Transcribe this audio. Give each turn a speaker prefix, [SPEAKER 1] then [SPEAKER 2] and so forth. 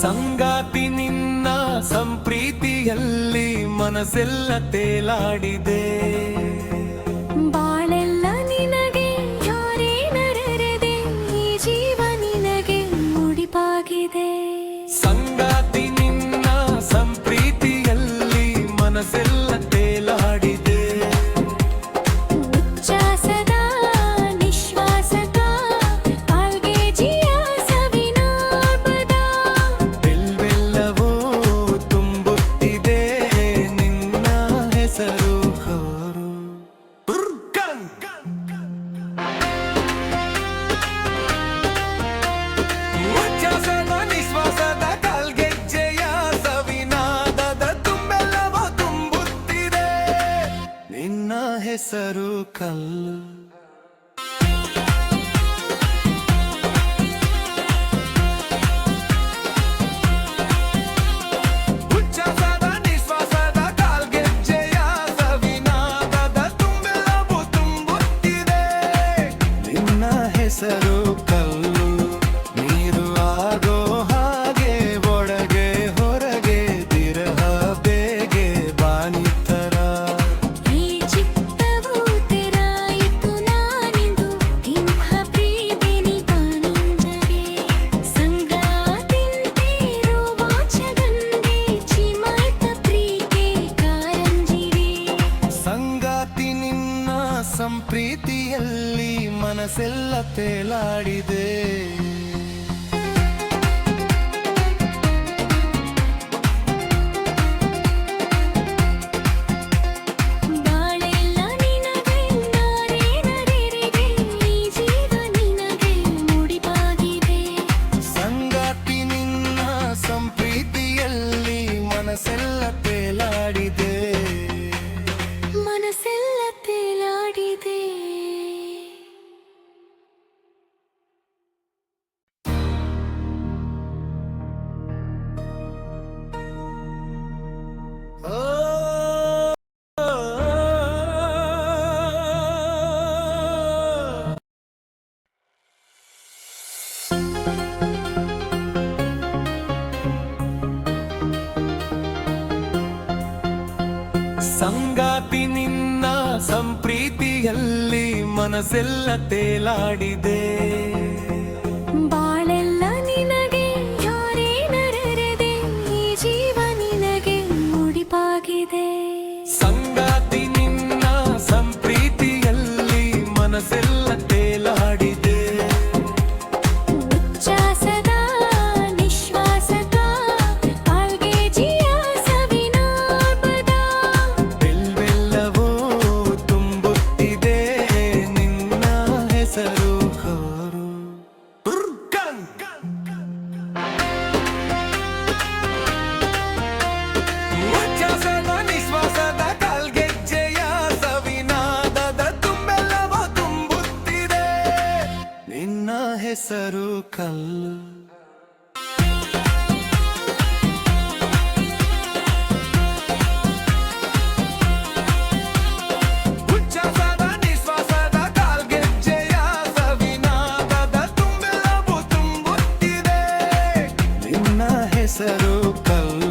[SPEAKER 1] ಸಂಗಾತಿ ನಿನ್ನ ಸಂಪ್ರೀತಿಯಲ್ಲಿ ಮನಸ್ಸೆಲ್ಲ ತೇಲಾಡಿದೆ.
[SPEAKER 2] ಬಾಳೆಲ್ಲ ನಿನಗೆ ಯಾರೇ ನರರದೆ, ಈ ಜೀವ ನಿನಗೆ ಮುಡಿಪಾಗಿದೆ.
[SPEAKER 1] ಸಂಗಾತಿ ನಿನ್ನ ಸಂಪ್ರೀತಿಯಲ್ಲಿ ಮನಸ್ಸೆಲ್ಲ ತೇಲಾಡಿದೆ.
[SPEAKER 2] ಉಚ್ಛ್ವಾಸದ ನಿಶ್ವಾಸದ ಕಾಲ್ಗೆಜಿಯ ಸವಿನ ಪದ,
[SPEAKER 1] ಬೆಲ್ಲೆಲ್ಲವೂ ತುಂಬುತ್ತಿದೆ ನಿನ್ನ ಹೆಸರು ಕೋರು. ಉಚ್ಛ್ವಾಸದ ನಿಶ್ವಾಸದ ಕಾಲ್ಗೆಜ್ಜೆಯ ಸವಿನಾದದ ತುಂಬೆಲ್ಲವೂ ತುಂಬುತ್ತಿದೆ ನಿನ್ನ ಹೆಸರು ಕಲ್ಲು. ಉಚ್ಛ್ವಾಸದ ನಿಶ್ವಾಸದ ಕಾಲ್ಗೆಜ್ಜೆಯ ಸವಿನಾದದ ತುಂಬೆಲ್ಲವೂ ತುಂಬುತ್ತಿದೆ ನಿನ್ನ ಹೆಸರು ಕಲ್ಲು. ನೀರು ಆಗೋ ಹಾಗೆ ಒಳಗೆ ಹೊರಗೆ ದಿರಹ ಬೇಗೆ ಬಾನಿತರ.
[SPEAKER 2] ಈ ಚಿತ್ತವು ತೆರಾಯಿತು ನಾನಿಂದು, ಇಂಥ ಪ್ರೀತಿನಿ ತಾನಿಂದರೆ. ಸಂಗಾತಿಂತೇರೋ ವಾಚಗಂಗೆ ಚಿಮಾಯ್ತ ಪ್ರೀತಿ ಕಾರಂಜಿರಿ.
[SPEAKER 1] ಸಂಗಾತಿ ನಿನ್ನ ಸಂಪ್ರೀತಿಯಲ್ಲಿ ಮನಸ್ಸೆಲ್ಲ ತೇಲಾಡಿದೆ.
[SPEAKER 2] ಬಾಳೆಲ್ಲ ನಿನಗೆ ನಾರೇ ನರೇರಿದೆ, ಈ ಜೀವ ನಿನಗೆ ಮುಡಿಪಾಗಿದೆ.
[SPEAKER 1] ಸಂಗಾತಿ ನಿನ್ನ ಸಂಪ್ರೀತಿಯಲ್ಲಿ ಮನಸ್ಸೆಲ್ಲ ತೇಲಾಡಿದೆ.
[SPEAKER 2] ಮನಸ್ಸೆಲ್ಲ ತೇಲಾಡಿದೆ.
[SPEAKER 1] ಓ ಸಂಗಾತಿ ನಿನ್ನ ಸಂಪ್ರೀತಿಯಲ್ಲಿ ಮನಸ್ಸೆಲ್ಲ ತೇಲಾಡಿದೆ.
[SPEAKER 2] ಬಾಳೆಲ್ಲ ನಿನಗೆ ಯಾರೇ ನರರದೆ, ಈ ಜೀವ ನಿನಗೆ ಮುಡಿಪಾಗಿದೆ.
[SPEAKER 1] ಸಂಗಾತಿ ನಿನ್ನ ಸಂಪ್ರೀತಿಯಲ್ಲಿ ಮನಸ್ಸೆಲ್ಲ ತೇಲಾಡಿದೆ.
[SPEAKER 2] ಉಚ್ಛ್ವಾಸದ ನಿಶ್ವಾಸದ ಕಾಲ್ಗೆಜಿಯ ಸವಿನ ಪದ,
[SPEAKER 1] ಬೆಲ್ಲೆಲ್ಲವೂ ತುಂಬುತ್ತಿದೆ ನಿನ್ನ ಹೆಸರು ಕೋರು. ಉಚ್ಛ್ವಾಸದ ನಿಶ್ವಾಸದ ಕಾಲ್ಗೆಜ್ಜೆಯ ಸವಿನಾದದ ತುಂಬೆಲ್ಲವೂ ತುಂಬುತ್ತಿದೆ ನಿನ್ನ ಹೆಸರು ಕಲ್ಲು. ಉಚ್ಛ್ವಾಸದ ನಿಶ್ವಾಸದ ಕಾಲ್ಗೆಜ್ಜೆಯ ಸವಿನಾದದ ತುಂಬೆಲ್ಲವೂ ತುಂಬುತ್ತಿದೆ ನಿನ್ನ ಹೆಸರು ಕಲ್ಲು.